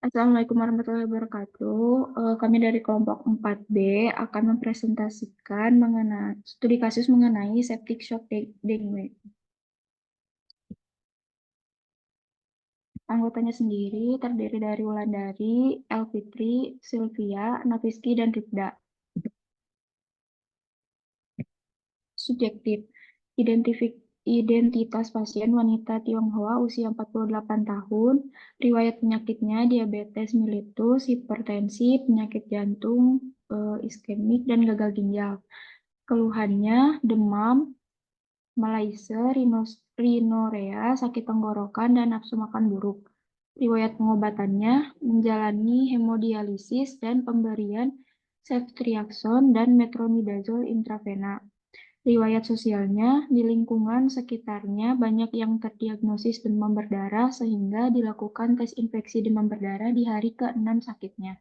Assalamualaikum warahmatullahi wabarakatuh. Kami dari kelompok 4B akan mempresentasikan mengenai studi kasus mengenai septic shock dengue. Anggotanya sendiri terdiri dari Wulandari, Elfitri, Sylvia, Nafiski, dan Rifda. Subjektif. Identitas pasien wanita Tionghoa usia 48 tahun, riwayat penyakitnya diabetes mellitus, hipertensi, penyakit jantung, iskemik, dan gagal ginjal. Keluhannya demam, malaise, rhinorea, sakit tenggorokan, dan nafsu makan buruk. Riwayat pengobatannya menjalani hemodialisis dan pemberian ceftriaxone dan metronidazole intravena. Riwayat sosialnya, di lingkungan sekitarnya banyak yang terdiagnosis demam berdarah sehingga dilakukan tes infeksi demam berdarah di hari ke-6 sakitnya.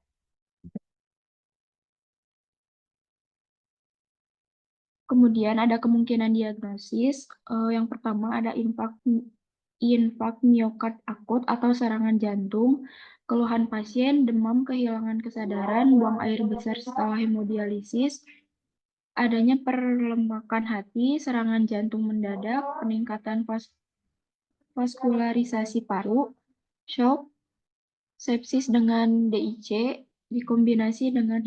Kemudian ada kemungkinan diagnosis. Yang pertama ada infark miokard akut atau serangan jantung. Keluhan pasien demam, kehilangan kesadaran, buang air besar setelah hemodialisis, adanya perlemakan hati, serangan jantung mendadak, peningkatan vaskularisasi paru, shock, sepsis dengan DIC, dikombinasi dengan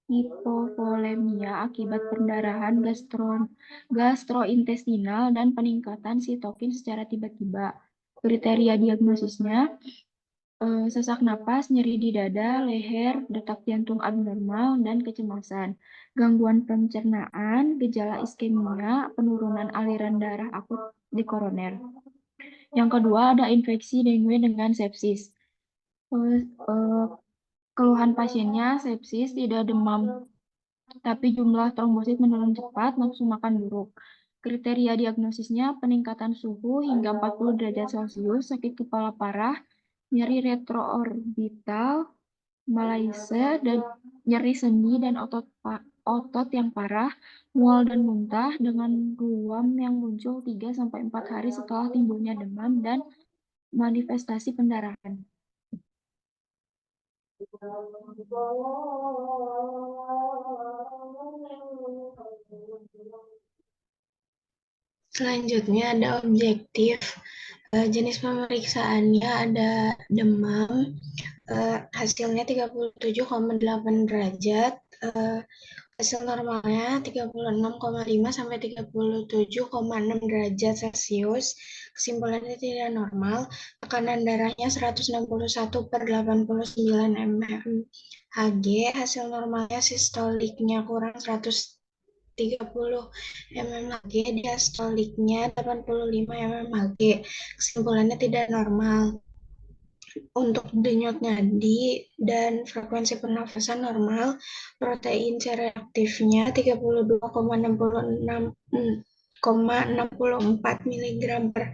hipovolemia akibat pendarahan gastrointestinal dan peningkatan sitokin secara tiba-tiba. Kriteria diagnosisnya, sesak napas, nyeri di dada, leher, detak jantung abnormal, dan kecemasan. Gangguan pencernaan, gejala iskemia, penurunan aliran darah akut di koroner. Yang kedua ada infeksi dengue dengan sepsis. Eh, eh, Keluhan pasiennya sepsis, tidak demam, tapi jumlah trombosit menurun cepat, nafsu makan buruk. Kriteria diagnosisnya peningkatan suhu hingga 40 derajat Celcius, sakit kepala parah, nyeri retroorbital, malaise, dan nyeri sendi dan otot yang parah, mual dan muntah dengan ruam yang muncul 3-4 hari setelah timbulnya demam dan manifestasi pendarahan. Selanjutnya ada objektif. Jenis pemeriksaannya ada demam, hasilnya 37,8 derajat, hasil normalnya 36,5 sampai 37,6 derajat Celcius. Kesimpulannya tidak normal. Tekanan darahnya 161/89 mmHg. Hasil normalnya sistoliknya kurang 130 mmHg, diastoliknya 85 mmHg. Kesimpulannya tidak normal. Untuk denyut nadi dan frekuensi pernafasan normal, protein C reaktifnya 32,64 mg per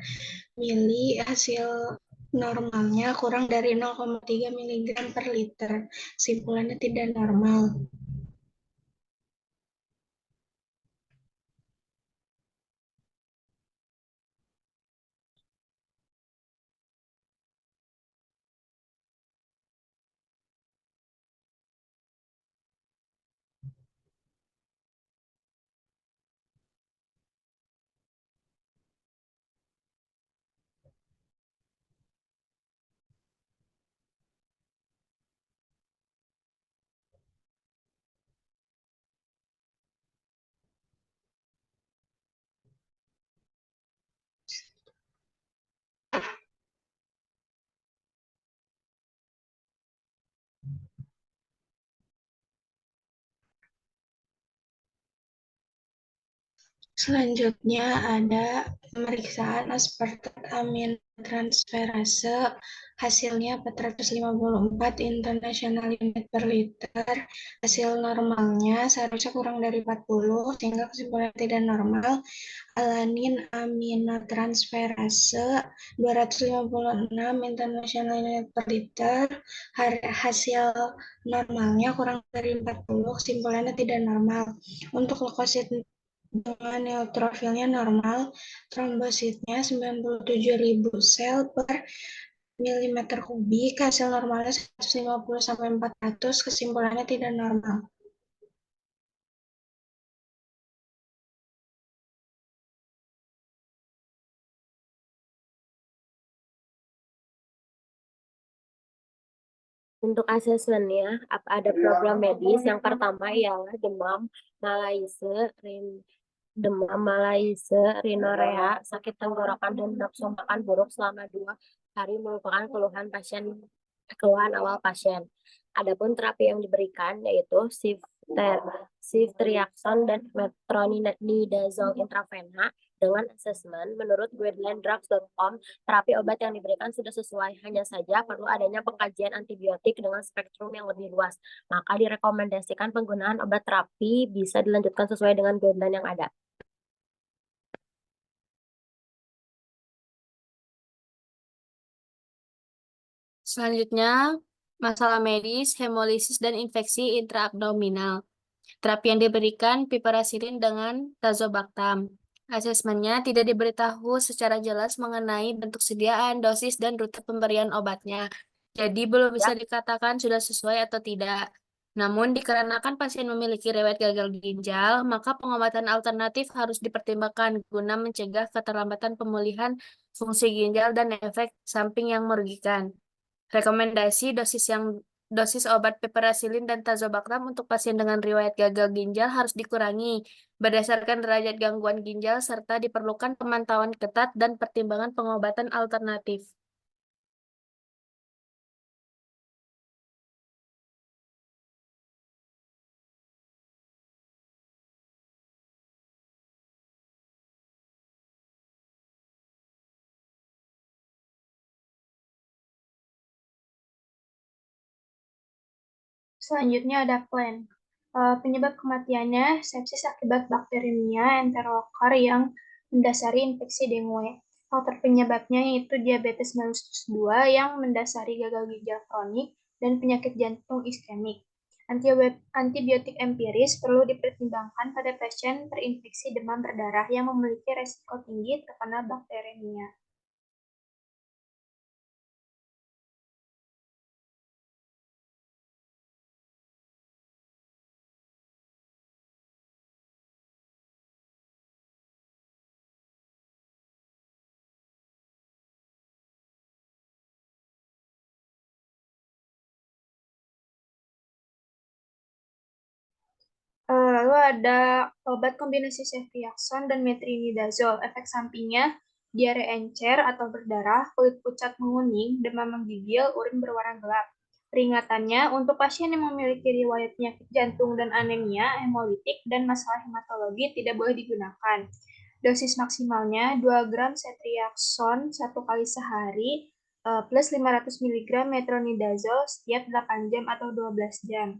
mili, hasil normalnya kurang dari 0,3 mg per liter. Kesimpulannya tidak normal. Selanjutnya ada pemeriksaan aspartat aminotransferase, hasilnya 454 international unit per liter. Hasil normalnya seharusnya kurang dari 40, sehingga kesimpulan tidak normal. Alanin aminotransferase 256 international unit per liter. Hasil normalnya kurang dari 40, kesimpulannya tidak normal. Untuk leukosit dengan neutrofilnya normal, trombositnya 97.000 sel per milimeter kubik, hasil normalnya 150 sampai 400, kesimpulannya tidak normal. Untuk asesmennya, ada program medis. Yang pertama ialah demam malaise, rinorea, sakit tenggorokan dan nafsu makan buruk selama 2 hari merupakan keluhan awal pasien. Adapun terapi yang diberikan yaitu ceftriaxone dan metronidazole intravena dengan asesmen menurut guideline-drugs.com. Terapi obat yang diberikan sudah sesuai, hanya saja perlu adanya pengkajian antibiotik dengan spektrum yang lebih luas. Maka direkomendasikan penggunaan obat terapi bisa dilanjutkan sesuai dengan guideline yang ada. Selanjutnya, masalah medis, hemolisis, dan infeksi intraabdominal. Terapi yang diberikan piperacillin dengan tazobactam. Asesmennya tidak diberitahu secara jelas mengenai bentuk sediaan, dosis, dan rute pemberian obatnya. Jadi belum bisa dikatakan sudah sesuai atau tidak. Namun dikarenakan pasien memiliki riwayat gagal ginjal, maka pengobatan alternatif harus dipertimbangkan guna mencegah keterlambatan pemulihan fungsi ginjal dan efek samping yang merugikan. Rekomendasi dosis obat piperacillin dan tazobactam untuk pasien dengan riwayat gagal ginjal harus dikurangi berdasarkan derajat gangguan ginjal serta diperlukan pemantauan ketat dan pertimbangan pengobatan alternatif. Selanjutnya ada plan. Penyebab kematiannya sepsis akibat bakteriemia enterokok yang mendasari infeksi dengue. Faktor penyebabnya yaitu diabetes mellitus 2 yang mendasari gagal ginjal kronik dan penyakit jantung iskemik. Antibiotik empiris perlu dipertimbangkan pada pasien terinfeksi demam berdarah yang memiliki resiko tinggi terkena bakteriemia. Lalu ada obat kombinasi ceftriaxone dan metronidazole. Efek sampingnya diare encer atau berdarah, kulit pucat menguning, demam menggigil, urin berwarna gelap. Peringatannya, untuk pasien yang memiliki riwayat penyakit jantung dan anemia, hemolitik, dan masalah hematologi tidak boleh digunakan. Dosis maksimalnya 2 gram ceftriaxone 1 kali sehari plus 500 mg metronidazole setiap 8 jam atau 12 jam.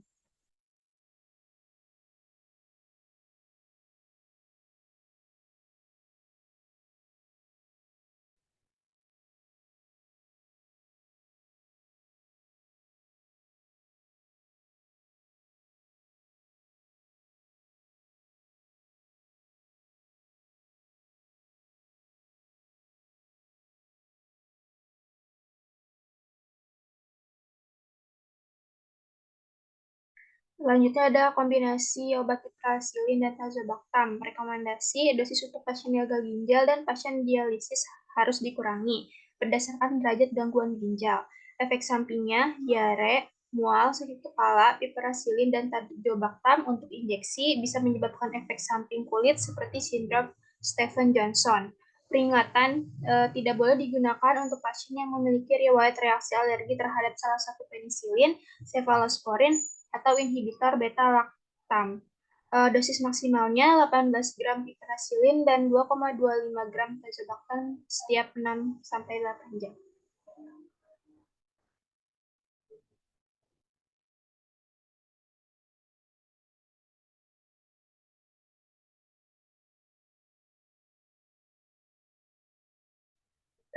Selanjutnya ada kombinasi obat piperacillin dan tazobactam. Rekomendasi dosis untuk pasien gagal ginjal dan pasien dialisis harus dikurangi berdasarkan derajat gangguan ginjal. Efek sampingnya diare, mual, sakit kepala, piperacillin dan tazobactam untuk injeksi bisa menyebabkan efek samping kulit seperti sindrom Stevens-Johnson. Peringatan tidak boleh digunakan untuk pasien yang memiliki riwayat reaksi alergi terhadap salah satu penisilin, cefalosporin, atau inhibitor beta-lactam. Dosis maksimalnya 18 gram piperacillin dan 2,25 gram tazobactam setiap 6-8 jam.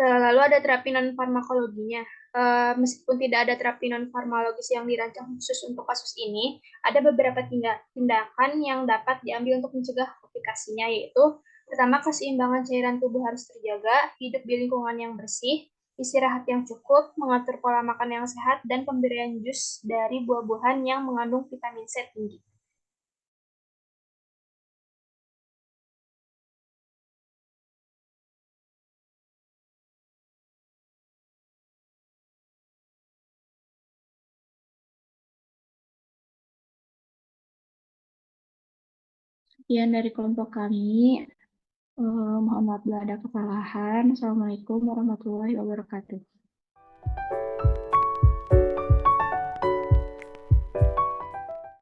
Lalu ada terapi non-farmakologinya. Meskipun tidak ada terapi non-farmakologis yang dirancang khusus untuk kasus ini, ada beberapa tindakan yang dapat diambil untuk mencegah komplikasinya, yaitu pertama, keseimbangan cairan tubuh harus terjaga, hidup di lingkungan yang bersih, istirahat yang cukup, mengatur pola makan yang sehat, dan pemberian jus dari buah-buahan yang mengandung vitamin C tinggi. Sekian dari kelompok kami. Mohon maaf bila ada kesalahan. Assalamualaikum warahmatullahi wabarakatuh.